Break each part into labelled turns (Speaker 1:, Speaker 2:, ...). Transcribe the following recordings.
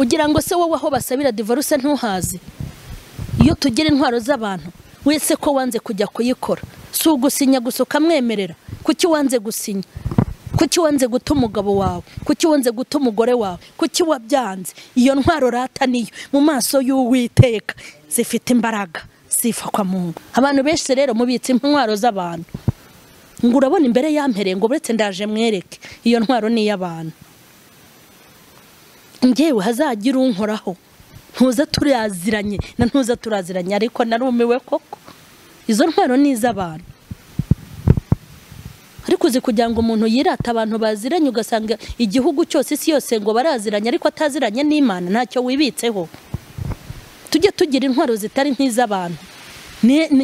Speaker 1: ugira ngo se wowe aho basabira divorce ntuhazi. Iyo tugira intwaro z'abantu wese ko wanze kujya kuyikora, si ugusinya gusa ukamwemerera. Kuki wanze gusinya? Kuki wanze guta umugabo wawe? Kuki wanze guta umugore wawe? Kuki wabyanze? Iyo ntwaro rata niyo mu maso y'Uwiteka zifite imbaraga, zifa kwa Mungu. Abantu benshi rero mubitse intwaro z'abantu, ngo urabona imbere yampere ngo buretse ndaje mwereke. Iyo ntwaro ni y'abantu. Ngewe hazagira unkoraho, ntuza turaziranye na ntuza turaziranye, ariko narumiwe koko. Izo ntwaro ni iz'abantu. Ariko uzi kugira ngo umuntu yirata abantu baziranye, ugasanga igihugu cyose isi yose ngo baraziranye ariko ataziranye n'Imana, ntacyo wibitseho. Tujye tugira intwaro zitari nk'iz'abantu.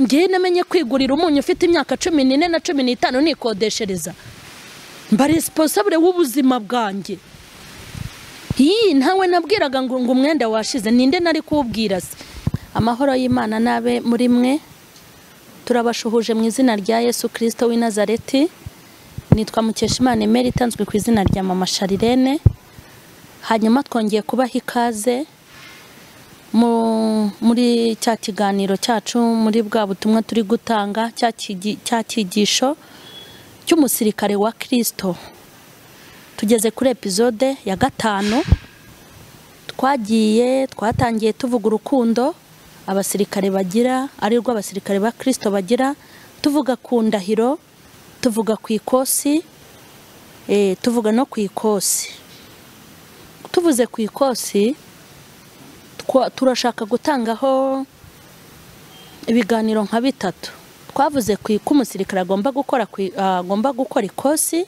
Speaker 1: Ngiye namenye kwigurira umunyu ufite imyaka 14 na 15 nikodeshereza. Mba responsable w'ubuzima bwanjye. Ntawe nabwiraga ngo umwenda washize, ninde nari kubwira se? Amahoro y'Imana nabe muri mwe. Turabashuhuje mu izina rya Yesu Kristo w'i Nazareti. Nitwa Mukeshimana Emery, itanzwe ku izina rya Mama Sharirene. Hanyuma twongeye kubaha ikaze muri cya kiganiro cyacu, muri bwa butumwa turi gutanga, cya kigisho cy'umusirikare wa Kristo. Tugeze kuri episode ya 5. Twatangiye tuvuga urukundo abasirikare bagira, ari rwo abasirikare ba Kristo bagira. Tuvuga ku ndahiro, tuvuga ku ikosi, tuvuga no ku ikosi. Tuvuze ku ikosi, turashaka gutangaho ibiganiro nka 3. Twavuze ku umusirikare agomba gukora ikosi.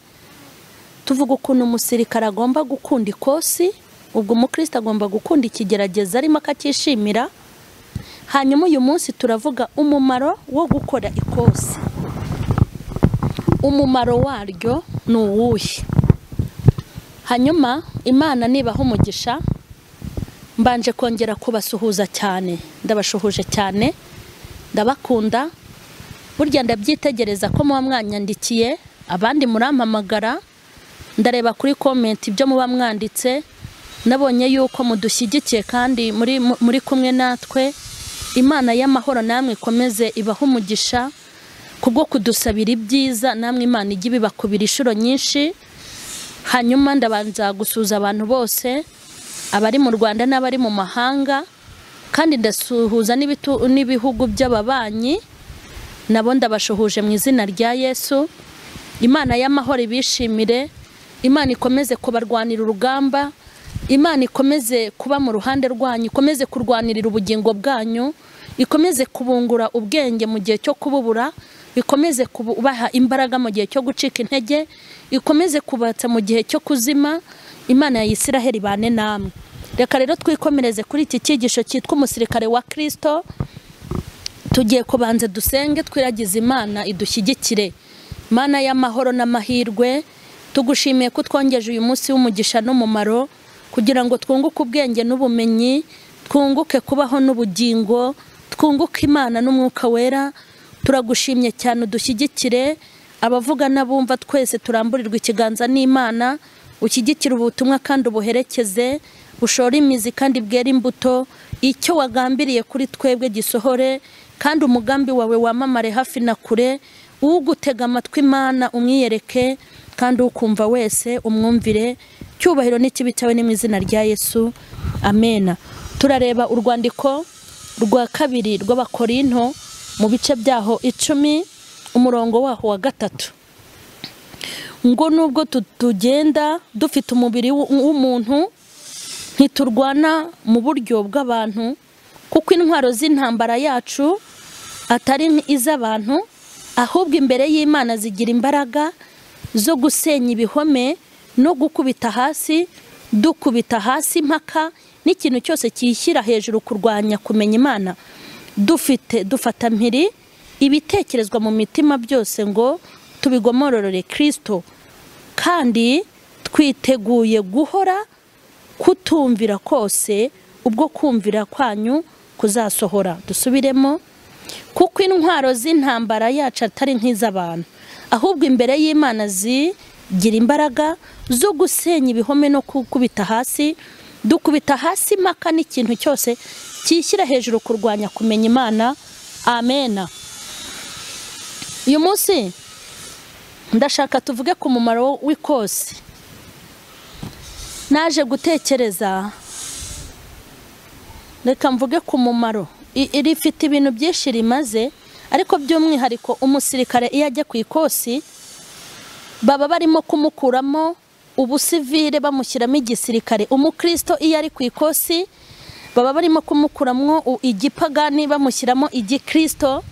Speaker 1: Tuvuga ukuntu umusirikare agomba gukunda ikosi, ubwo umukristo agomba gukunda ikigerageza arimo akacyishimira. Hanyuma uyu munsi turavuga umumaro wo gukora ikosi. Umumaro waryo ni uwuhe? Hanyuma Imana nibaho umugisha, mbanje kongera kubasuhuza cyane. Ndabashuhuje cyane, ndabakunda. Burya ndabyitegereza ko muba mwanyandikiye, abandi murampamagara, ndareba kuri comment ibyo muba mwanditse. Nabonye yuko mudushyigikiye kandi muri kumwe natwe. Imana y'amahoro namwe ikomeze ibaho umugisha kubwo kudusabira ibyiza, namwe Imana ijye ibibakubira inshuro nyinshi. Hanyuma ndabanza gusuza abantu bose, abari mu Rwanda n'abari mu mahanga, kandi ndasuhuza n'ibihugu by'ababanyi, nabo ndabashuhuje mu izina rya Yesu. Imana y'amahoro ibishimire, Imana ikomeze kubarwanira urugamba, Imana ikomeze kuba mu ruhande rwanyu, ikomeze kurwanirira ubugingo bwanyu, ikomeze kubungura ubwenge mu gihe cyo kububura, ikomeze kubaha imbaraga mu gihe cyo gucika intege, ikomeze kubatsa mu gihe cyo kuzima. Imana ya Isiraheli bane namwe. Reka rero twikomereze kuri iki cyigisho cyitwa umusirikare wa Kristo. Tugiye kubanza dusenge, twiragize Imana idushyigikire. Mana y'amahoro n'amahirwe, tugushimiye ko twongeje uyu munsi w'umugisha n'umumaro, kugira ngo twunguke ubwenge n'ubumenyi, twunguke kubaho n'ubugingo, twunguke Imana n'umwuka wera. Turagushimye cyane, udushyigikire. Abavuga n'abumva twese turamburirwa ikiganza n'Imana, ushyigikire ubutumwa kandi ubuherekeze, ushore imizi kandi bwera imbuto. Icyo wagambiriye kuri twebwe gisohore, kandi umugambi wawe wamamare hafi na kure. Ugutega amatwi Imana umwiyereke, kandi ukumva wese umwumvire. Cyubahiro n'ikibi cyawe ni mu izina rya Yesu, amena. Turareba urwandiko rwa 2 rw'Abakorinto mu bice byaho 10, umurongo waho wa 3. Ngo nubwo tugenda dufite umubiri w'umuntu, ntiturwana mu buryo bw'abantu, kuko intwaro z'intambara yacu atari iz'abantu, ahubwo imbere y'Imana zigira imbaraga zo gusenya ibihome no gukubita hasi, dukubita hasi impaka n'ikintu cyose cyishyira hejuru kurwanya kumenya Imana. Dufata mpiri ibitekerezwa mu mitima byose ngo tubigomororere Kristo, kandi twiteguye guhora kutumvira kose ubwo kumvira kwanyu kuzasohora. Dusubiremo. Kuko intwaro z'intambara yacu atari nk'iz'abantu, ahubwo imbere y'Imana zigira imbaraga zo gusenya ibihome no gukubita hasi dukubita hasi impaka n'ikintu cyose cyishyira hejuru kurwanya kumenya Imana. Amena. Uyu munsi ndashaka tuvuge ku mumaro w'ikosi. Naje gutekereza, reka mvuge ku mumaro. Rifite ibintu byinshi rimaze, ariko by'umwihariko umusirikare iyo ajya ku ikosi baba barimo kumukuramo ubusivire bamushyiramo igisirikare. Umukristo iyo ari ku ikosi baba barimo kumukuramo igipagani bamushyiramo igikristo.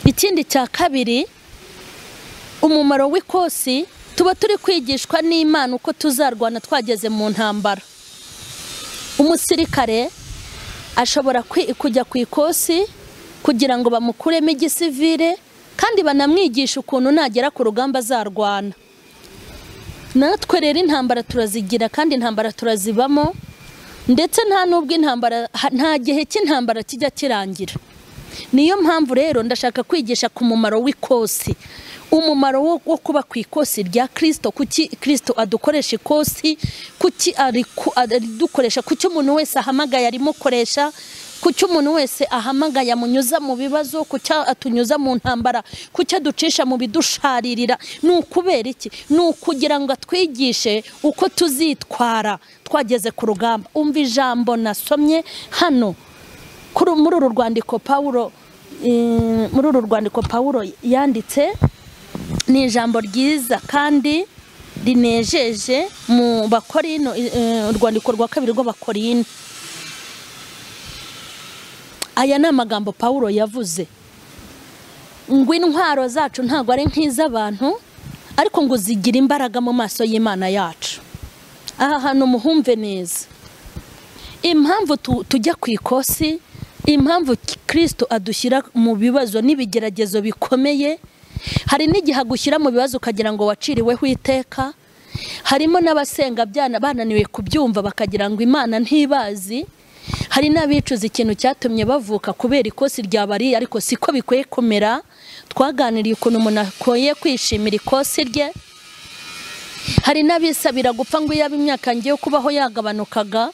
Speaker 1: Ikindi cya kabiri, umumaro w'ikosi, tuba turi kwigishwa n'Imana uko tuzarwana twageze mu ntambara. Umusirikare ashobora kujya ku ikosi kugira ngo bamukuremo igisivire, kandi banamwigisha ukuntu nagera ku rugamba azarwana. Natwe rero intambara turazigira kandi intambara turazibamo, ndetse nta nubwo intambara, nta gihe cy'intambara kijya kirangira. Niyo mpamvu rero ndashaka kwigisha ku mumaro w'ikosi. Umumaro wo kuba ku ikosi rya Kristo, kuki Kristo adukoresha ikosi, kuki dukoresha, kuki umuntu wese ahamagaye arimukoresha, kuki umuntu wese ahamagaye amunyuza mu bibazo, kuki atunyuza mu ntambara, kuki aducisha mu bidusharirira. Ni ukubera iki? Ni ukugira ngo atwigishe uko tuzitwara twageze ku rugamba. Umva ijambo nasomye hano muri uru rwandiko Pawulo yanditse. Ni ijambo ryiza kandi rinejeje mu Bakorino, urwandiko rwa 2 rw'Abakorino. Aya ni amagambo Pawulo yavuze ngo intwaro zacu ntago ari nk'iz'abantu, ariko ngo zigira imbaraga mu maso y'Imana yacu. Aha hano muhumve neza impamvu tujya ku ikosi, impamvu Kristo adushyira mu bibazo n'ibigeragezo bikomeye. Hari n'igihe agushyira mu bibazo ukagira ngo waciriweho iteka. Harimo n'abasenga bananiwe kubyumva bakagira ngo Imana ntibazi. Hari n'abicuza ikintu cyatumye bavuka kubera ikosi ryabari, ariko siko bikwiye kumera. Twaganiriye ukuntu umuntu akoye kwishimira ikosi rye. Hari n'abisabira gupfa ngo yaba imyaka ngiye kubaho yagabanukaga.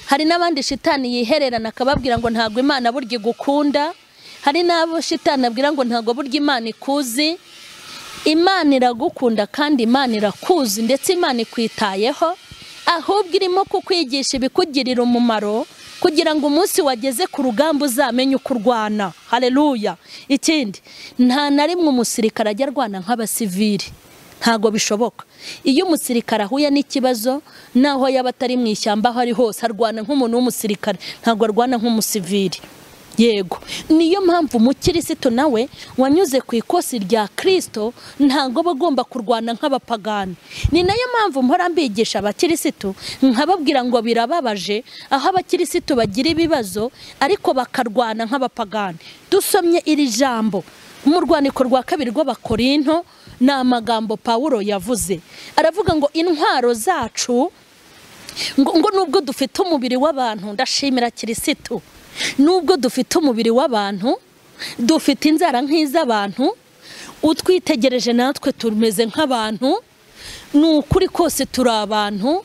Speaker 1: Hari n'abandi shitani yihererana akababwira ngo ntago Imana burya igukunda. Hari n'abo shitani abwira ngo ntago burya Imana ikuzi. Imana iragukunda kandi Imana irakuzi, ndetse Imana ikwitayeho, ahubwo irimo kukwigisha ibikugirira umumaro kugira ngo umunsi wageze ku rugamba uzamenye uko urwana. Haleluya. Ikindi, nta na rimwe umusirikare ajya arwana nk'abasivili. Ntago bishoboka. Iyo umusirikare ahuye n'ikibazo, naho yaba atari mu ishyamba aho ari hose, arwana nk'umuntu w'umusirikare, ntago arwana nk'umusivili. Yego, niyo mpamvu umukristo nawe wanyuze ku ikosi rya Kristo ntago bagomba kurwana nk'abapagani. Ni nayo mpamvu mpora mbigisha abakristo nkababwira ngo birababaje aho abakristo bagira ibibazo ariko bakarwana nk'abapagani. Dusomye iri jambo mu rwandiko rwa 2 rw'Abakorinto, ni amagambo Pawulo yavuze. Aravuga ngo intwaro zacu, ngo nubwo dufite umubiri w'abantu, ndashimira Kristo, nubwo dufite umubiri w'abantu, dufite inzara nk'iz'abantu, utwitegereje natwe tumeze nk'abantu, n'ukuri kose turi abantu,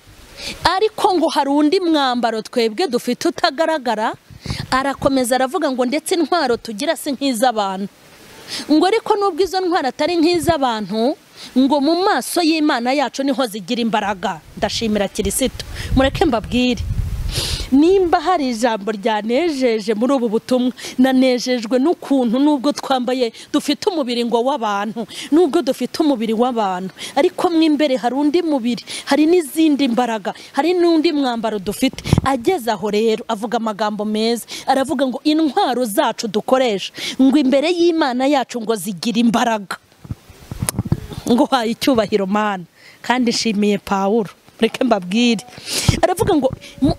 Speaker 1: ariko ngo hari undi mwambaro twebwe dufite utagaragara. Arakomeza aravuga ngo ndetse intwaro tugira si nk'iz'abantu, ngo ariko nubwo izo ntwaro atari nk'iz'abantu, ngo mu maso y'Imana yacu niho zigira imbaraga. Ndashimira Kristo. Mureke mbabwire, nimba hari ijambo ryanejeje muri ubu butumwa, nanejejwe n'ukuntu nubwo twambaye dufite umubiri ngo w'abantu, nubwo dufite umubiri w'abantu, ariko mw'imbere hari undi mubiri, hari n'izindi mbaraga, hari n'undi mwambaro dufite. Ageze aho rero avuga amagambo meza, aravuga ngo intwaro zacu dukoresha ngo imbere y'Imana yacu ngo zigira imbaraga. Ngo haye icyubahiro Mana, kandi nshimiye Pawulo. Reke mbabwire, aravuga ngo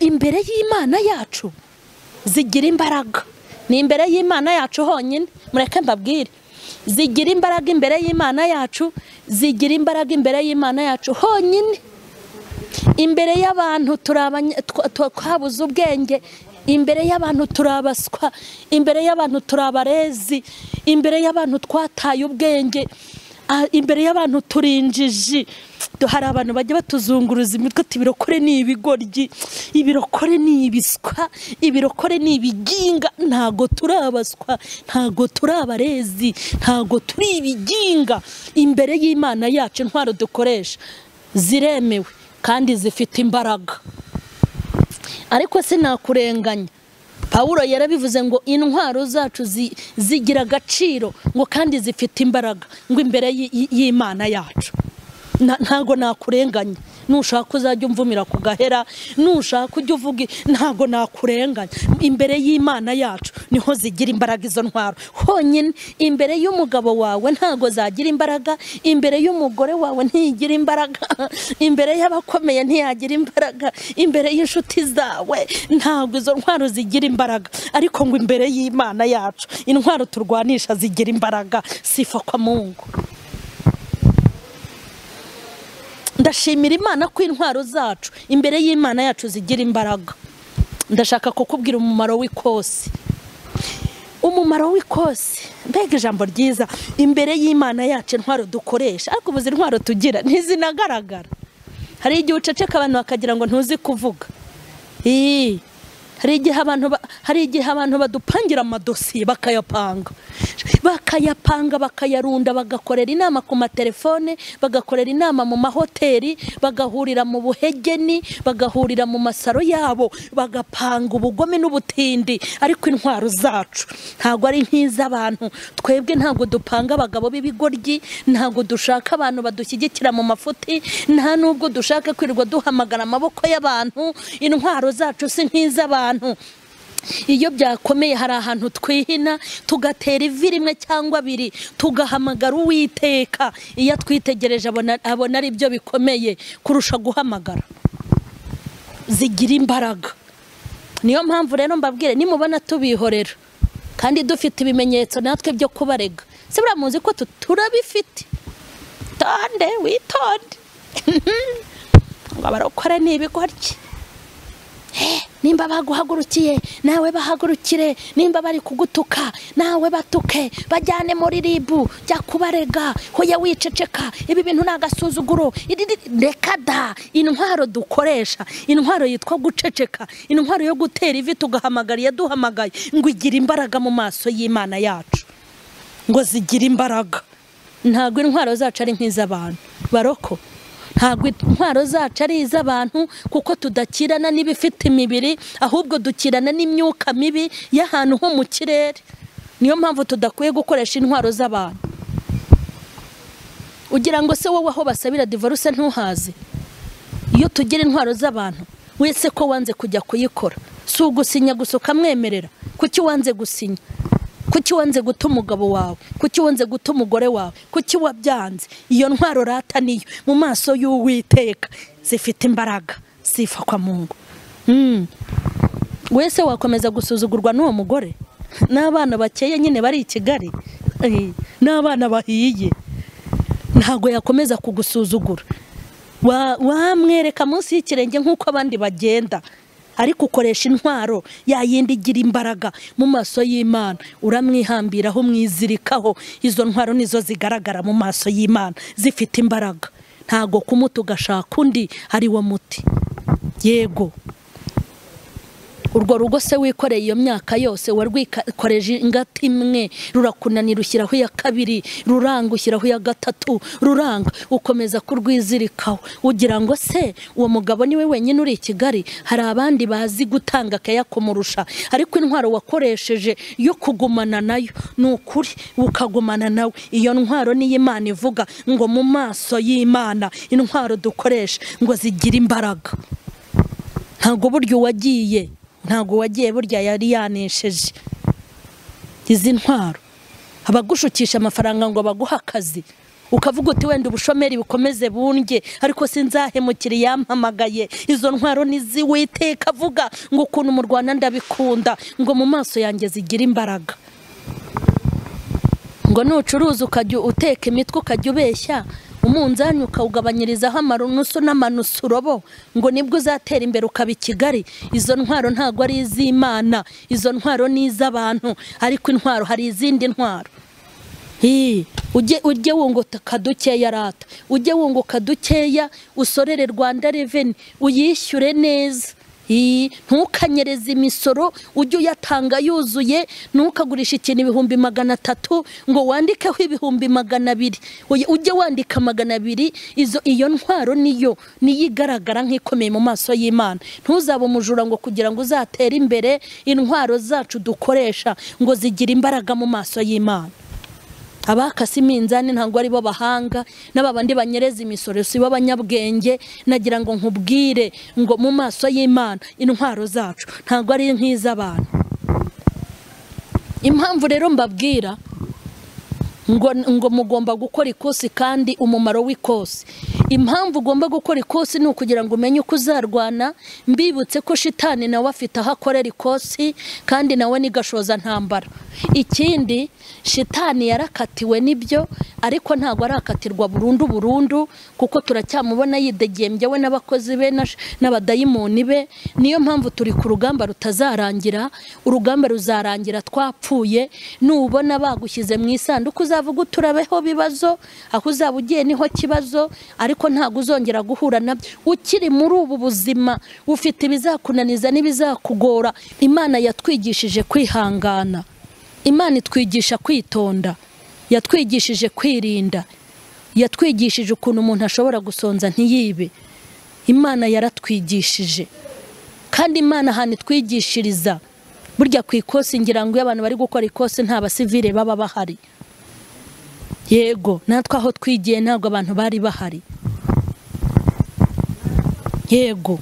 Speaker 1: imbere y'Imana yacu zigira imbaraga. Ni imbere y'Imana yacu honyine. Mureke mbabwire, zigira imbaraga imbere y'Imana yacu, zigira imbaraga imbere y'Imana yacu honyine. Imbere y'abantu twabuze ubwenge, imbere y'abantu turabaswa, imbere y'abantu turabarezi, imbere y'abantu twataye ubwenge, imbere y'abantu turinjiji, hari abantu bajya batuzunguruza imitwe ati ibirokore ni ibigoryi, ibirokore ni ibiswa, ibirokore ni ibiginga. Ntago turabaswa, ntago turabarezi, ntago turi ibiginga. Imbere y'Imana yacu intwaro dukoresha ziremewe kandi zifite imbaraga. Ariko sinakurenganya, Pawulo yarabivuze ngo intwaro zacu zigira agaciro ngo kandi zifite imbaraga ngo imbere y'Imana yacu. Ntago nakurenganya, nushaka uzajya umvumira ku gahera, nushaka ujya uvuga, ntago nakurenganya. Imbere y'Imana yacu niho zigira imbaraga izo ntwaro honyine. Imbere y'umugabo wawe ntago zagira imbaraga, imbere y'umugore wawe ntigira imbaraga, imbere y'abakomeye ntiyagira imbaraga, imbere y'inshuti zawe ntago izo ntwaro zigira imbaraga. Ariko ngo imbere y'Imana yacu intwaro turwanisha zigira imbaraga. Sifa kwa Mungu. Ndashimira Imana ko intwaro zacu imbere y'Imana yacu zigira imbaraga. Ndashaka kukubwira umumaro w'Ikosi. Umumaro w'Ikosi, mbega ijambo ryiza. Imbere y'Imana yacu intwaro dukoresha, ariko ubuzi intwaro tugira ntizinagaragara. Hari igihe uceceka abantu bakagira ngo ntuzi kuvuga. Hari igihe abantu badupangira amadosiye bakayapanga, bakayarunda, bagakorera inama ku matelefone, bagakorera inama mu mahoteli, bagahurira mu buhegeni, bagahurira mu masaro yabo, bagapanga ubugome n'ubutindi. Ariko intwaro zacu ntago ari nk'iz'abantu. Twebwe ntago dupanga abagabo b'ibigoryi, ntago dushaka abantu badushyigikira mu mafuti, nta nubwo dushaka kwirirwa duhamagara amaboko y'abantu. Intwaro zacu si nk'iz'abantu. Iyo byakomeye hari ahantu twihina tugatera ivi rimwe cyangwa abiri tugahamagara Uwiteka. Iyo twitegereje abona ari byo bikomeye kurusha guhamagara. Zigira imbaraga. Niyo mpamvu rero mbabwire, nimubona tubihorera kandi dufite ibimenyetso natwe byo kubarega, se buramuzi ko turabifite. Tonde witonde. Ngo abarokore ni ibigoryi. Nimba baguhagurukiye nawe bahagurukire, nimba bari kugutuka nawe batuke, bajyane muri ribu jya kubarega. Hoya wiceceka, ibi bintu nagasuzuguro. Reka da, intwaro dukoresha, intwaro yitwa guceceka, intwaro yo gutera ivi tugahamagara yaduhamagaye ngo igira imbaraga mu maso y'Imana yacu, ngo zigira imbaraga. Ntago intwaro zacu ari nk'iz'abantu baroko. Ntago intwaro zacu ari iz'abantu, kuko tudakirana n'ibifite imibiri, ahubwo dukirana n'imyuka mibi y'ahantu ho mu kirere. Niyo mpamvu tudakwiye gukoresha intwaro z'abantu. Ugira ngo se wowe aho basabira divorce ntuhaze? Iyo tugira intwaro z'abantu, wese ko wanze kujya kuyikora, si ugusinya gusa ukamwemerera. Kuki wanze gusinya? Kuki wanze guta umugabo wawe? Kuki wanze guta umugore wawe? Kuki wabyanze? Iyo ntwaro rata niyo mu maso y'Uwiteka zifite imbaraga. Sifa kwa Mungu. Wese wakomeza gusuzugurwa n'uwo mugore? N'abana bakeye nyine bari i Kigali, n'abana bahiye, ntago yakomeza kugusuzugura. Wamwereka munsi y'ikirenge nk'uko abandi bagenda, ariko ukoresha intwaro yayindi igira imbaraga mu maso y'Imana. Uramwihambiraho, umwizirikaho. Izo ntwaro nizo zigaragara mu maso y'Imana zifite imbaraga. Ntago kumuta ugashaka undi ari wo muti. Yego, urwo rugo se wikoreye iyo myaka yose warwikoreje ingati imwe, rurakunanira ushyiraho iya kabiri, ruranga ushyiraho iya gatatu, ruranga ukomeza kurwizirikaho. Ugira ngo se uwo mugabo niwe wenyine uri i Kigali? Hari abandi bazi gutanga akayakumurusha. Ariko intwaro wakoresheje yo kugumana nayo, ni ukuri ukagumana nawe. Iyo ntwaro niyo Imana ivuga ngo mu maso y'Imana intwaro dukoresha ngo zigira imbaraga. Ntago buryo wagiye, ntago wagiye burya yari yanesheje. Izi ntwaro abagushukisha amafaranga ngo baguha akazi, ukavuga uti wenda ubushomeri bukomeze bunge, ariko sinzahemukira yampamagaye. Izo ntwaro nizi Uwiteka avuga ngo ukuntu mu Rwanda ndabikunda, ngo mu maso yanjye zigira imbaraga. Ngo nucuruza ukajya uteka imitwe ukajya ubeshya, umunzani ukawugabanyirizaho amanusu n'amanusu robo, ngo nibwo uzatera imbere ukaba i Kigali. Izo ntwaro ntago ari iz'Imana, izo ntwaro ni iz'abantu. Ariko intwaro, hari izindi ntwaro. ujye wunguka kadukeya rata, ujye wunguka dukeya, usorere Rwanda Revenue uyishyure neza. Ntukanyereze imisoro, ujye uyatanga yuzuye, ntukagurisha ikintu 300,000 ngo wandikeho 200,000, ujye wandika 200. Iyo ntwaro niyo igaragara nk'ikomeye mu maso y'Imana. Ntuzaba umujura ngo kugira ngo uzatere imbere, intwaro zacu dukoresha ngo zigira imbaraga mu maso y'Imana. Abakasi iminzani ntabwo ari bo bahanga, n'ababandi banyereza imisoro si bo banyabwenge. Nagira ngo nkubwire ngo mu maso y'Imana intwaro zacu ntabwo ari nk'iz'abantu. Impamvu rero mbabwira ngo mugomba gukora ikosi, kandi umumaro w'ikosi, impamvu ugomba gukora ikosi ni ukugira ngo umenye uko uzarwana. Mbibutse ko shitani nawe afite aho akorera ikosi, kandi nawe ni gashoza ntambara. Ikindi, shitani yarakatiwe nibyo, ariko ntabwo arakatirwa burundu, kuko turacyamubona yidegembye we n'abakozi be n'abadayimoni be. Niyo mpamvu turi ku rugamba rutazarangira. Urugamba ruzarangira twapfuye. Nubona bagushyize mu isanduku uzavuga uturabeho bibazo, aho uzaba ugiye niho kibazo, ariko ntabwo uzongera guhura nabyo. Ukiri muri ubu buzima ufite ibizakunaniza n'ibizakugora. Imana yatwigishije kwihangana, Imana itwigisha kwitonda, yatwigishije kwirinda, yatwigishije ukuntu umuntu ashobora gusonza ntiyibe. Imana yaratwigishije, kandi Imana ahantu itwigishiriza burya ku ikosi. Ngira ngo iyo abantu bari gukora ikosi nta basivile baba bahari. Yego, natwe aho twigiye ntabwo abantu bari bahari. Yego,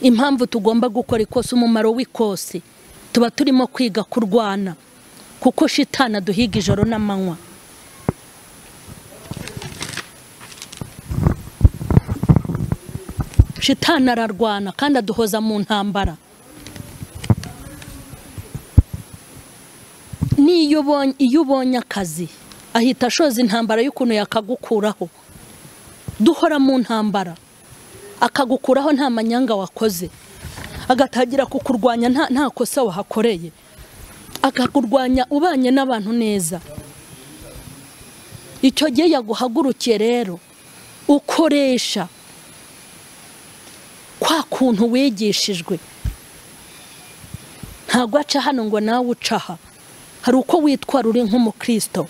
Speaker 1: impamvu tugomba gukora ikosi, umumaro w'ikosi, tuba turimo kwiga kurwana, kuko shitani aduhiga ijoro n'amanywa. Shitani ararwana kandi aduhoza mu ntambara. Iyo ubonye akazi ahita ashoza intambara y'ukuntu yakagukuraho. Duhora mu ntambara, akagukuraho nta manyanga wakoze, agatangira kukurwanya nta kosa wahakoreye, akakurwanya ubanye n'abantu neza. Icyo gihe yaguhagurukiye rero ukoresha kwa kuntu wigishijwe. Ntabwo aca hano ngo nawe ucaha, hari uko witwara uri nk'umukristo.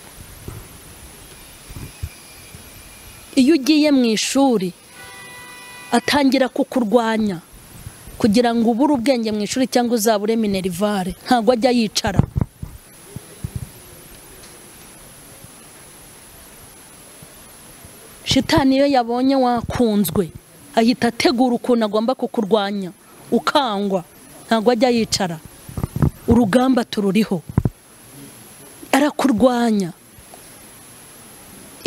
Speaker 1: Iyo ugiye mu ishuri atangira kukurwanya kugira ngo ubure ubwenge mu ishuri cyangwa uzabure minerivare. Ntabwo ajya yicara. Shitani iyo yabonye wakunzwe ahita ategura ukuntu agomba kukurwanya ukangwa. Ntabwo ajya yicara. Urugamba tururiho, arakurwanya.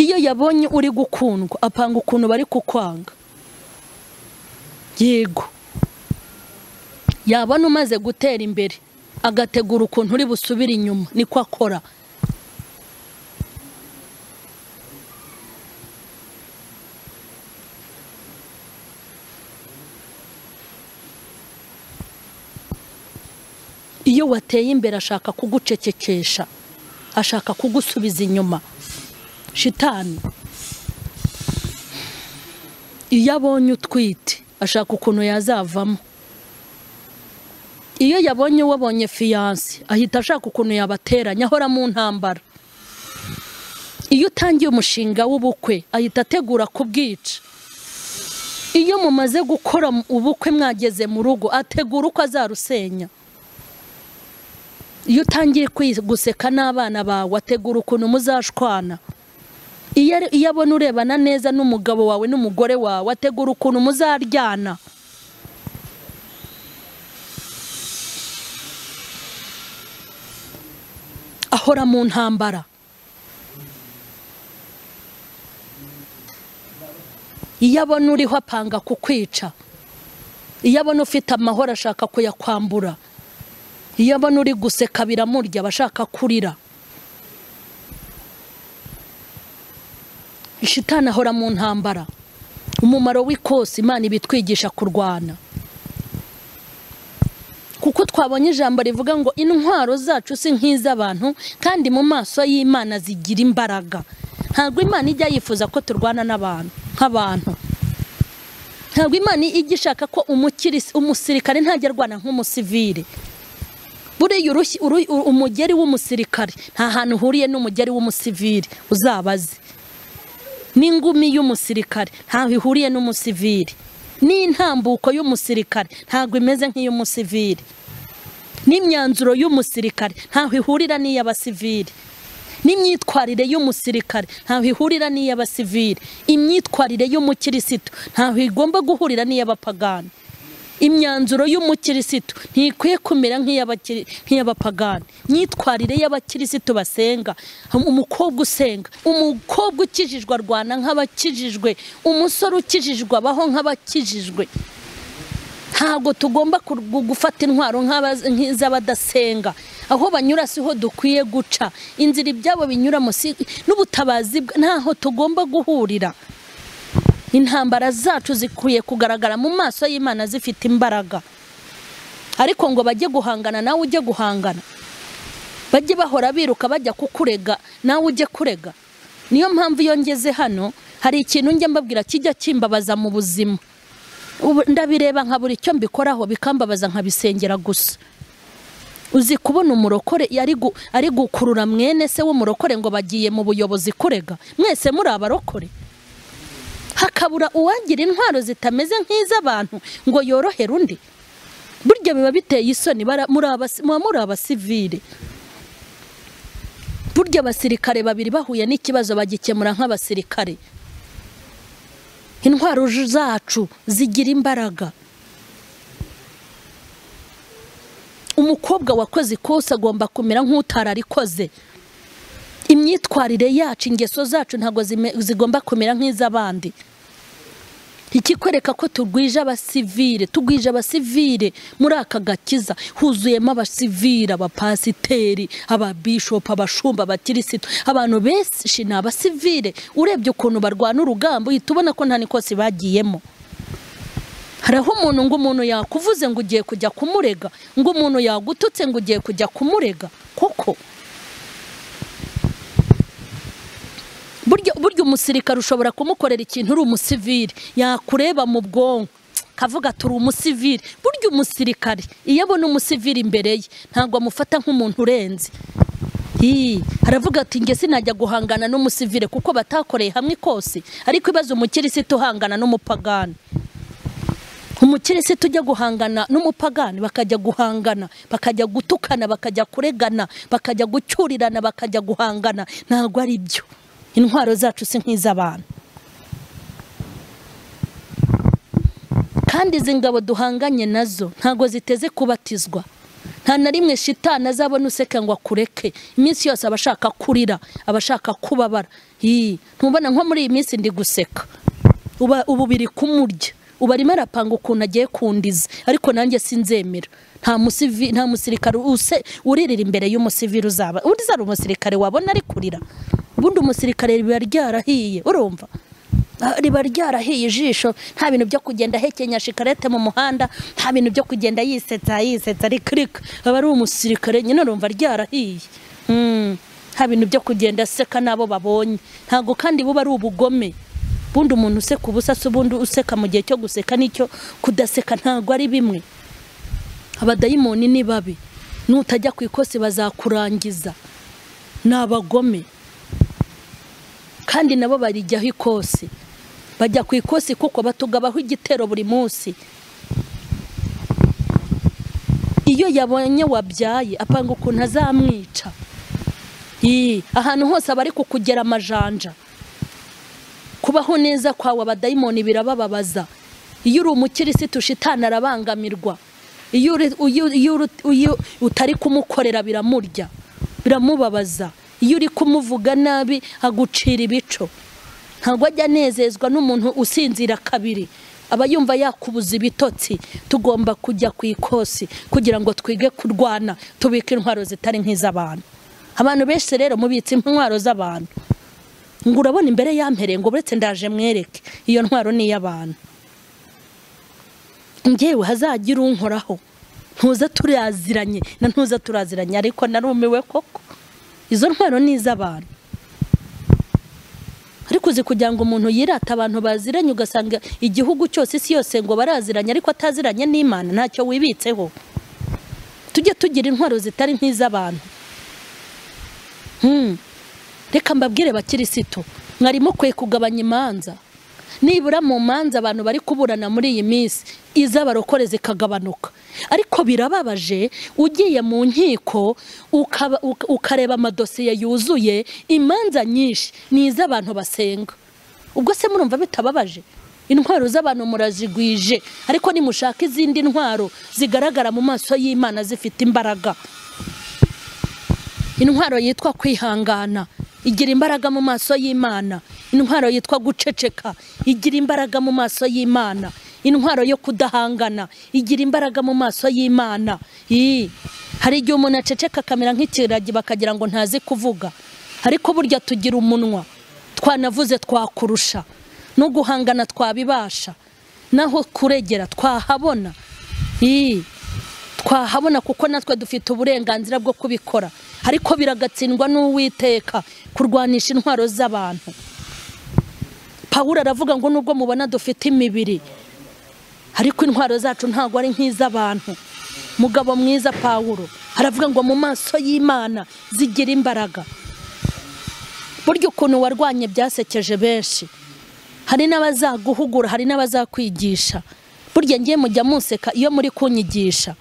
Speaker 1: Iyo yabonye uri gukundwa apanga ukuntu bari kukwanga. Yego, yabona umaze gutera imbere agategura ukuntu uri busubire inyuma. Niko akora. Iyo wateye imbere ashaka kugucecekesha, ashaka kugusubiza inyuma. Shitani iyo abonye utwite ashaka ukuntu yazavamo. Iyo yabonye wabonye fiyanse ahita ashaka ukuntu yabateranya. Ahora mu ntambara. Iyo utangiye umushinga w'ubukwe ahita ategura kubwica. Iyo mumaze gukora ubukwe mwageze mu rugo ategura uko azarusenya. Iyo utangiye guseka n'abana bawe ategura ukuntu muzashwana. Iyo abona urebana neza n'umugabo wawe n'umugore wawe ategura ukuntu muzaryana. Ahora mu ntambara. Iyo abona uriho apanga kukwica. Iyo abona ufite amahoro ashaka kuyakwambura. Iyo abona uri guseka biramurya bashaka kurira. Shitani ahora mu ntambara. Umumaro w'ikosi Imana ibitwigisha kurwana. kuko twabonye ijambo rivuga ngo intwaro zacu si nk'iz'abantu kandi mu maso y'Imana zigira imbaraga. Ntabwo Imana ijya yifuza ko turwana n'abantu nk'abantu. Ntabwo Imana ijya ishaka ko umusirikare ntajya arwana nk'umusivile. Buriya umugeri w'umusirikare nta hantu uhuriye n'umugeri w'umusivile uzabaze. N'ingumi y'umusirikare ntaho ihuriye n'umusivile. N'intambuko y'umusirikare ntabwo imeze nk'iy'umusivile. N'imyanzuro y'umusirikare ntaho ihurira n'iy'abasivile. N'imyitwarire y'umusirikare ntaho ihurira n'iy'abasivile. Imyitwarire y'umukirisitu ntaho igomba guhurira n'iy'abapagani. Imyanzuro y'umukirisitu ntikwiye kumera nk'iy'abapagani. Imyitwarire y'abakirisitu basenga, umukobwa usenga, umukobwa ukijijwe arwana nk'abakijijwe, umusore ukijijwe abaho nk'abakijijwe. Ntabwo tugomba gufata intwaro nk'iz'abadasenga. Aho banyura siho dukwiye guca. Inzira ibyabo binyuramo n'ubutabazi ntaho tugomba guhurira. Intambara zacu zikwiye kugaragara mu maso y'Imana zifite imbaraga. Ariko ngo bajye guhangana nawe ujye guhangana. Bajye bahora biruka bajya kukurega nawe ujye kurega. Niyo mpamvu iyo ngeze hano hari ikintu njye mbabwira kijya kimbabaza mu buzima. Ndabireba nkabura icyo mbikoraho bikambabaza nkabisengera gusa. Uzi kubona umurokore ari gukurura mwene se w'umurokore ngo bagiye mu buyobozi kurega. Mwese muri abarokore. Hakabura uwagira intwaro zitameze nk'iz'abantu ngo yorohere undi. Buryo biba biteye isoni muri abasivile. Buryo abasirikare babiri bahuye n'ikibazo bagikemura nk'abasirikare. Intwaro zacu zigira imbaraga. Umukobwa wakoze ikosa agomba kumera nk'utararikoze. Imyitwarire yacu, ingeso zacu ntago zigomba kumera nk'iz'abandi. Ikikwereka ko tugwije abasivile muri aka gakiza huzuyemo abasivile, abapasiteri, ababishop, abashumba, abakirisitu, abantu benshi ni abasivile. Urebye ukuntu barwana urugamba uhita ubona ko nta n'ikosi bagiyemo. Haraho umuntu yakuvuze ngo ugiye kujya kumurega, ngo umuntu yagututse ngo ugiye kujya kumurega. Koko buryo umusirikare ushobora kumukorera ikintu uri umusivile, yakureba mu bwonko kavuga turi umusivile. Buryo umusirikare iyo abona umusivile imbere ye ntabwo amufata nk'umuntu urenze. Haravuga ati nge sinajya guhangana n'umusivile kuko batakoreye hamwe ikosi. Ariko ibaze umukirisitu uhangana n'umupagani. Umukirisitu ujya guhangana n'umupagani bakajya guhangana, bakajya gutukana, bakajya kuregana, bakajya gucyurirana, bakajya guhangana. Ntabwo ari byo. Intwaro zacu si nk'iz'abantu. Kandi izi ngabo duhanganye nazo ntago ziteze kubatizwa. Nta na rimwe shitani azabona useka ngo akureke. Iminsi yose abashaka kurira, abashaka kubabara. Ntubona nko muri iyi minsi ndi guseka. Ubu biri kumurya. Uba arimo arapanga ukuntu agiye kundiza. Ariko nanjye sinzemera. Nta musirikare uririra imbere y'umusivile uzaba. Undi zari umusirikare wabona ari kurira. Ubundi umusirikare riba ryarahiye. Urumva? Riba ryarahiye ijisho. Nta bintu byo kugenda hekenya shikarete mu muhanda. Nta bintu byo kugenda yisetsa ari kirika. Aba ari umusirikare nyine urumva ryarahiye. Nta bintu byo kugenda seka nabo babonye. Ntago kandi buba ari ubugome. Bundi umuntu useka ubusa se ubundi useka mu gihe cyo guseka nicyo kudaseka ntago ari bimwe. Abadayimoni ni babi. Nutajya ku ikosi bazakurangiza. Nabagome. Kandi nabo barijyaho ikosi. Bajya ku ikosi kuko batugabaho igitero buri munsi. Iyo yabonye wabyaye apanga ukuntu azamwica. Ahantu hose abari kukugera amajanja. Kubaho neza kwawe abadayimoni birabababaza. Iyo uri umukirisitu shitani arabangamirwa. Iyo utari kumukorera biramurya, biramubabaza. Iyo uri kumuvuga nabi agucira ibico. Ntabwo ajya nezezwa n'umuntu usinzira kabiri. Aba yumva yakubuza ibitotsi. Tugomba kujya ku ikosi kugira ngo twige kurwana, tubike intwaro zitari nk'iz'abantu. Abantu benshi rero mubitse intwaro z'abantu. Ngo urabona imbere yampere ngo buretse ndaje mwereke. Iyo ntwaro ni y'abantu. Ngewe hazagira unkoraho ntuza turaziranye na ntuza turaziranye, ariko narumiwe koko izo ntwaro ni iz'abantu. Ariko uzi kugira ngo umuntu yirata abantu baziranye ugasanga igihugu cyose isi yose ngo baraziranye ariko ataziranye n'Imana, ntacyo wibitseho. Tujye tugira intwaro zitari nk'iz'abantu. Reka mbabwire bakirisitu, mwarimo kwe kugabanya imanza. Nibura mu manza abantu bari kuburana muri iyi minsi iz'abarokore zikagabanuka. Ariko birababaje ugiye mu nkiko ukareba amadosiye yuzuye, imanza nyinshi ni iz'abantu basenga. Ubwo se murumva bitababaje? Intwaro z'abantu murazigwije, ariko nimushaka izindi ntwaro zigaragara mu maso y'Imana zifite imbaraga. Intwaro yitwa kwihangana igira imbaraga mu maso y'Imana. Intwaro yitwa guceceka igira imbaraga mu maso y'Imana. Intwaro yo kudahangana igira imbaraga mu maso y'Imana. Hari igihe umuntu aceceka akamera nk'ikiragi bakagira ngo ntazi kuvuga, ariko burya tugira umunwa, twanavuze twakurusha, no guhangana twabibasha, naho kuregera twahabona. Twahabona kuko natwe dufite uburenganzira bwo kubikora, ariko biragatsindwa n'Uwiteka kurwanisha intwaro z'abantu. Pawulo aravuga ngo nubwo mubona dufite imibiri, ariko intwaro zacu ntago ari nk'iz'abantu. Mugabo mwiza Pawulo aravuga ngo mu maso y'Imana zigira imbaraga. Buryo ukuntu warwanye byasekeje benshi. Hari n'abazaguhugura, hari n'abazakwigisha. Burya ngiye mujya munseka iyo muri kunyigisha.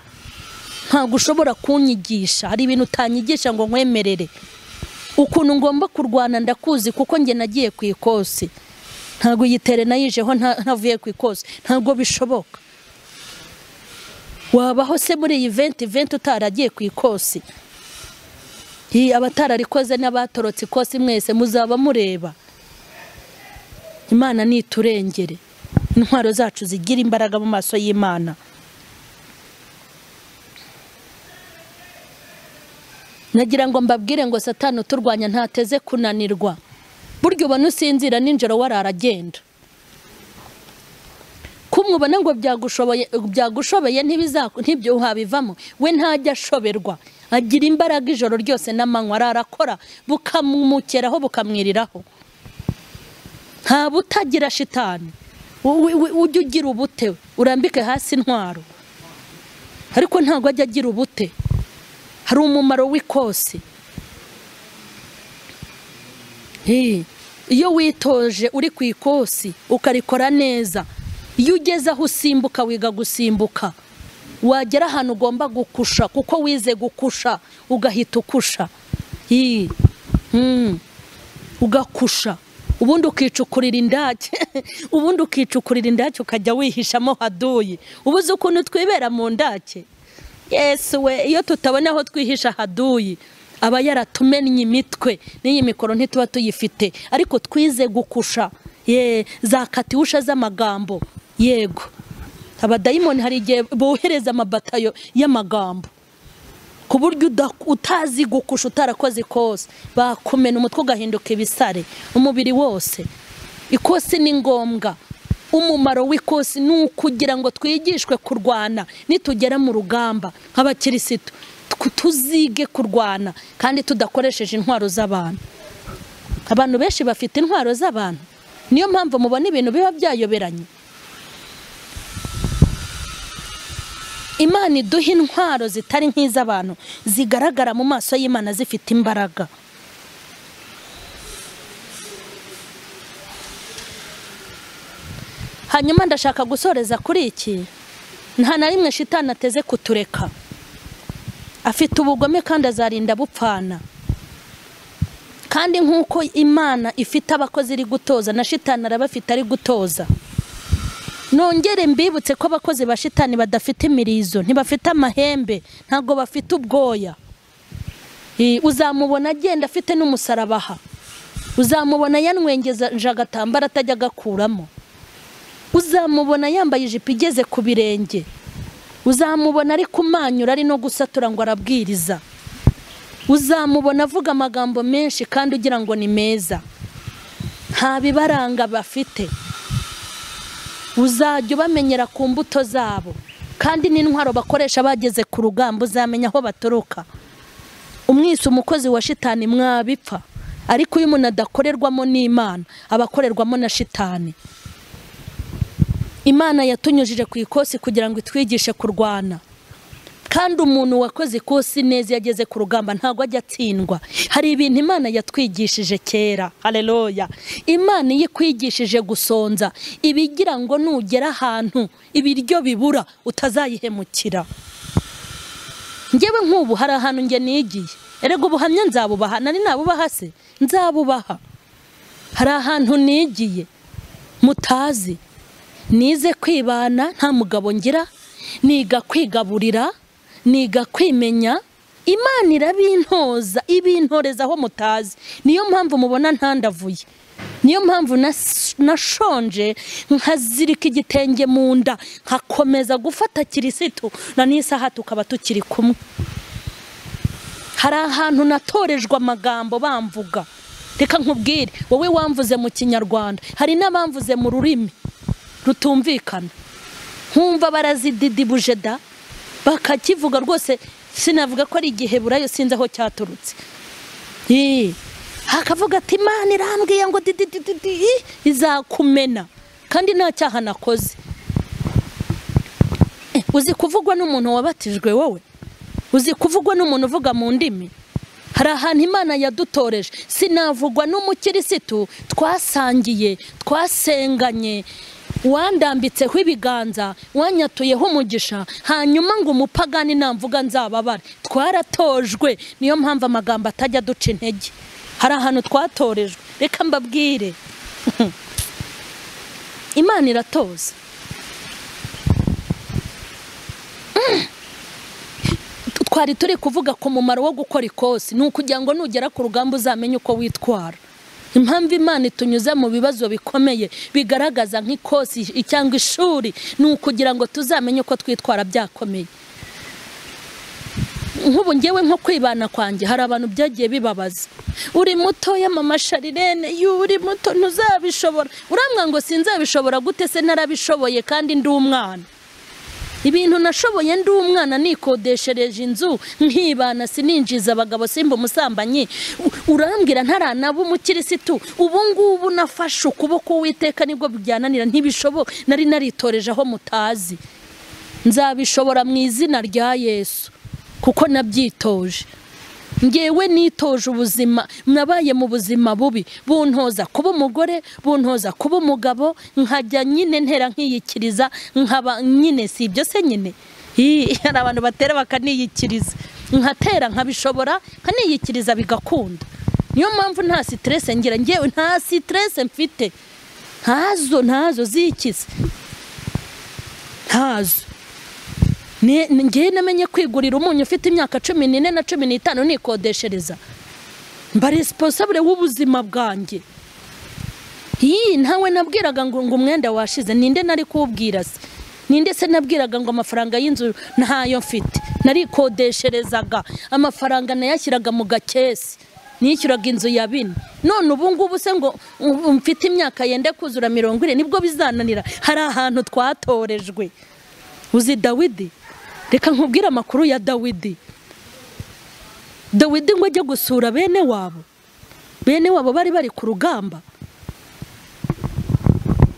Speaker 1: Ntago ushobora kunyigisha, hari ibintu utanyigisha ngo nkwemerere. Ukuntu ngomba kurwana ndakuzi kuko nge nagiye ku Ikosi. Ntago yitere nayijeho ntavuye ku Ikosi, ntago bishoboka. Wabaho se muri iyi event utaragiye ku Ikosi? Abatararikoze n'abatorotse Ikosi mwese muzaba mureba. Imana niturengere, intwaro zacu zigira imbaraga mu maso y'Imana. Nagira ngo mbabwire ngo Satani uturwanya ntateze kunanirwa. Buryo ubona usinzira ninjoro wararagenda. Kumubona ngo byagushobeye ntibyo uhabivamo, we ntajya ashoberwa. Agira imbaraga ijoro ryose n'amanywa, ararakora bukamumukeraho bukamwiriraho. Nta butagira shitani. Ujye ugira ubute, urambike hasi intwaro. Ariko ntago ajya agira ubute. Hari umumaro w'Ikosi. Iyo witoje uri ku Ikosi ukarikora neza, iyo ugeze aho usimbuka wiga gusimbuka, wagera ahantu ugomba gukusha kuko wize gukusha ugahita ukusha. Ugakusha ubundi ukicukurira indake ubundi ukicukurira indake ukajya wihishamo haduyi. Ubuze ukuntu twibera mu ndake. Yesu we, iyo tutabona aho twihisha haduyi aba yaratumennye imitwe, n'iyi mikoro ntituba tuyifite, ariko twize gukusha. Za katiwusha z'amagambo. Yego, abadayimoni hari igihe bohereza amabatayo y'amagambo ku buryo utazi gukusha, utarakoze Ikosi bakumena umutwe ugahinduka ibisare umubiri wose. Ikosi ni ngombwa. Umumaro w'Ikosi ni ukugira ngo twigishwe kurwana nitugera mu rugamba nk'abakirisitu, tuzige kurwana kandi tudakoresheje intwaro z'abantu. Abantu benshi bafite intwaro z'abantu, niyo mpamvu mubona ibintu biba byayoberanye. Imana iduha intwaro zitari nk'iz'abantu, zigaragara mu maso y'Imana zifite imbaraga. Hanyuma ndashaka gusoreza kuri iki. Nta na rimwe shitani ateze kutureka. Afite ubugome kandi azarinda bupfana. Kandi nk'uko Imana ifite abakozi iri gutoza, na shitani arabafite ari gutoza. Nongere mbibutse ko abakozi ba shitani badafite imirizo, ntibafite amahembe, ntago bafite ubwoya. Uzamubona agenda afite n'umusarabaha. Uzamubona yanwengeza agatambara atajya gakuramo. Uzamubona yambaye ijipo igeze ku birenge. Uzamubona ari kumanyura ari no gusatura ngo arabwiriza. Uzamubona avuga amagambo menshi kandi ugira ngo ni meza. Nta bibaranga bafite. Uzajya ubamenyera ku mbuto zabo kandi n'intwaro bakoresha bageze ku rugamba uzamenya aho baturuka. Umwisi umukozi wa shitani mwabipfa, ariko uyu umuntu adakorerwamo n'Imana abakorerwamo na shitani. Imana yatunyujije ku ikosi kugira ngo itwigishe kurwana, kandi umuntu wakoze ikosi neza yageze ku rugamba ntago ajya atsindwa. Hari ibintu Imana yatwigishije kera, haleluya. Imana yikwigishije gusonza ibigira ngo nugera ahantu ibiryo bibura utazayihemukira. Ngewe nk'ubu hari ahantu nge nigiye, erega ubuhamya nzabubaha, nari nabubaha se nzabubaha. Hari ahantu nigiye mutazi, nize kwibana nta mugabo ngira, niga kwigaburira, niga kwimenya. Imana irabintoza, ibintoreza aho mutazi. Niyo mpamvu mubona ntandavuye, niyo mpamvu nashonje nkazirika igitenge mu nda nkakomeza gufata kirisitu na n'isaha tukaba tukiri kumwe. Hari ahantu natorejwe amagambo bamvuga. Reka nkubwire, wowe wamvuze mu Kinyarwanda, hari n'abamvuze mu rurimi rutumvikana, nkumva barazididibuje da bakakivuga rwose. Sinavuga ko ari igiheburayo, sinzi aho cyaturutse. Hakavuga ati Imana irambwiye ngo izakumena, kandi nta cyaha nakoze. Uzi kuvugwa n'umuntu wabatijwe wowe? Uzi kuvugwa n'umuntu uvuga mu ndimi? Hari ahantu Imana yadutoreje. Sinavugwa n'umukirisitu twasangiye, twasenganye, wandambitseho ibiganza, wanyatuyeho umugisha, hanyuma ngo umupagani namvuga nzababare. Twaratojwe, niyo mpamvu amagambo atajya duca intege. Hari ahantu twatorejwe. Reka mbabwire, Imana iratoza. Twari turi kuvuga ku mumaro wo gukora ikosi, ni ukugira ngo nugera ku rugamba uzamenye uko witwara. Impamvu Imana itunyuze mu bibazo bikomeye bigaragaza nk'ikosi cyangwa ishuri, ni ukugira ngo tuzamenye uko twitwara byakomeye. Nk'ubu ngewe nko kwibana kwanjye hari abantu byagiye bibabaza. Uri muto ya mama Sharirene, uri muto ntuzabishobora. Urambwa ngo sinzabishobora gute? Se narabishoboye kandi ndi umwana. Ibintu nashoboye ndi umwana, nikodeshereje inzu nkibana, sininjiza abagabo, simba umusambanyi. Urambwira ntaranaba umukirisitu? Ubu ngubu nafashe ukuboko Uwiteka nibwo byananira, ntibishobo. Nari naritoreje aho mutazi. Nzabishobora mu izina rya Yesu, kuko nabyitoje. Ngewe nitoje ubuzima, nabaye mu buzima bubi buntoza kuba umugore, buntoza kuba umugabo, nkajya nyine ntera nkiyikiriza, nkaba nyine si ibyo se nyine. Hari abantu batera bakaniyikiriza, nkatera nkabishobora, nkaniyikiriza bigakunda. Niyo mpamvu nta stress ngira, ngewe nta stress mfite. Ntazo zikize, ntazo. Ngewe namenye kwigurira umunyu ufite imyaka 14 na 15 nikodeshereza. Mba responsable w'ubuzima bwanjye. Ntawe nabwiraga ngo umwenda washize. Ninde nari kubwira se? Ninde se nabwiraga ngo amafaranga y'inzu ntayo mfite? Narikodesherezaga, amafaranga nayashyiraga mu gakesi, nishyuraga inzu ya 4. None ubu ngubu se ngo mfite imyaka yende kuzura 40 nibwo bizananira? Hari ahantu twatorejwe. Uzi Dawidi? Reka nkubwira amakuru ya Dawidi. Dawidi ngo ajye gusura bene wabo. Bene wabo bari ku rugamba.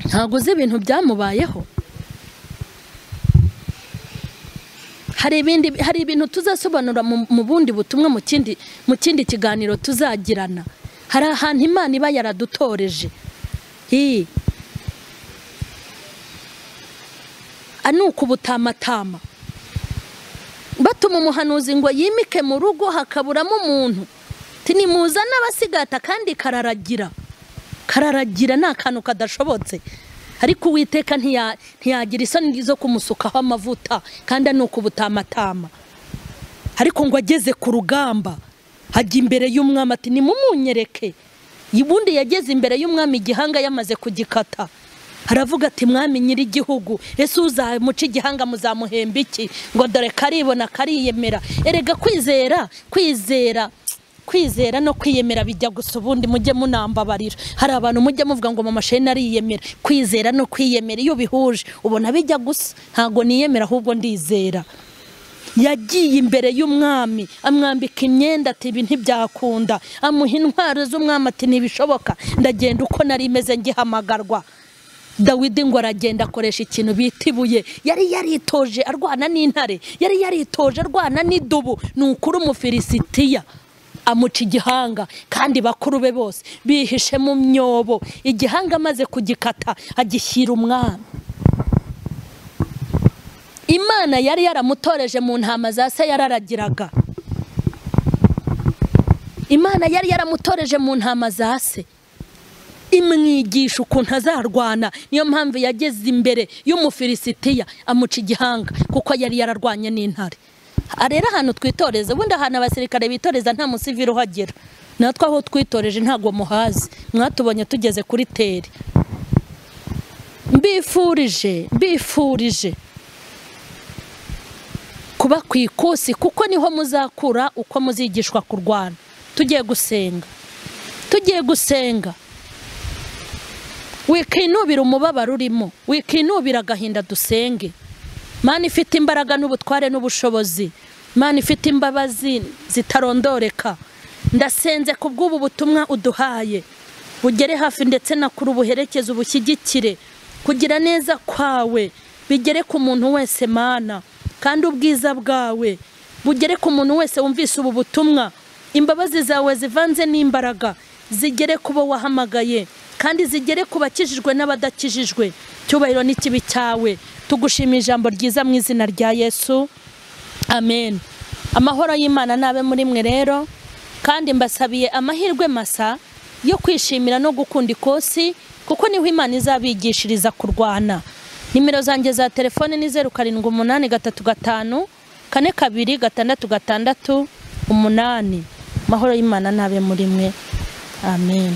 Speaker 1: Ntago uzi ibintu byamubayeho. Hari ibintu tuzasobanura mu bundi butumwa, mu kindi kiganiro tuzagirana. Hari ahantu Imana iba yaradutoreje. Anuko ubutamatama batuma umuhanuzi ngo yimike mu rugo hakaburamo umuntu. Tinimuzana abasigata kandi kararagira nta kantu kadashobotse. Ariko Uwiteka ntiyagira isoni zo kumusukaho amavuta, kandi anuko ubutamatama. Ariko ngo ageze ku rugamba hajya imbere y'umwami ati nimumunyereke. Ubundi yageze imbere y'umwami igihanga yamaze kugikata. Haravuga ati mwami nyiri igihugu, ese uzamuca igihanga muzamuhemba iki? Ngo dore karibona kariyemera. Erega kwizera kwizera no kwiyemera bijya gusa, ubundi mujye munambabarira. Hari abantu mujye muvuga ngo mama sheni ariyemera. Kwizera no kwiyemera iyo bihuje ubona bijya gusa. Ntago niyemera ahubwo ndizera. Yagiye imbere y'umwami amwambika imyenda ati ibi ntibyakunda, amuha intwaro z'umwami ati ntibishoboka, ndagenda uko nari meze ngihamagarwa. Dawidi ngo aragenda akoresha ikintu bita ibuye. Yari yaritoje arwana n'intare, yari yaritoje arwana n'idubu. Nukuri Umufilisitiya amuca igihanga, kandi bakuru be bose bihishe mu myobo. Igihanga amaze kugikata agishyira umwami. Imana yari yaramutoreje mu ntama za se yararagiraga. Imana yari yaramutoreje mu ntama za se, imwigisha ukuntu azarwana. Niyo mpamvu yageze imbere y'Umufilisitiya amuca igihanga, kuko yari yararwanye n'intare. Arera ahantu twitoreze, ubundi ahantu abasirikare bitoreza nta musivili uhagera. Natwe aho twitoreje ntago muhazi, mwatubonye tugeze kuri teri. Mbifurije kuba ku Ikosi, kuko niho muzakura uko muzigishwa kurwana. Tugiye gusenga. Wikinubira umubabaro urimo, wikinubira agahinda, dusenge. Mana ifite imbaraga n'ubutware n'ubushobozi, Mana ifite imbabazi zitarondoreka, ndasenze kubw'ubu butumwa uduhaye, bugere hafi ndetse na kuri ubuherekeze, ubushyigikire. Kugira neza kwawe bigere ku muntu wese Mana, kandi ubwiza bwawe bugere ku muntu wese wumvise ubu butumwa. Imbabazi zawe zivanze n'imbaraga zigere kubo wahamagaye, kandi zigere ku bakijijwe n'abadakijijwe. Cyubahiro n'ikibi cyawe, tugushimira ijambo ryiza mu izina rya Yesu, amen. Amahoro y'Imana nabe muri mwe rero, kandi mbasabiye amahirwe masa yo kwishimira no gukunda Ikosi, kuko niho Imana izabigishiriza kurwana. Nimero zanjye za telefone ni 0783542668. Amahoro y'Imana nabe muri mwe, amen.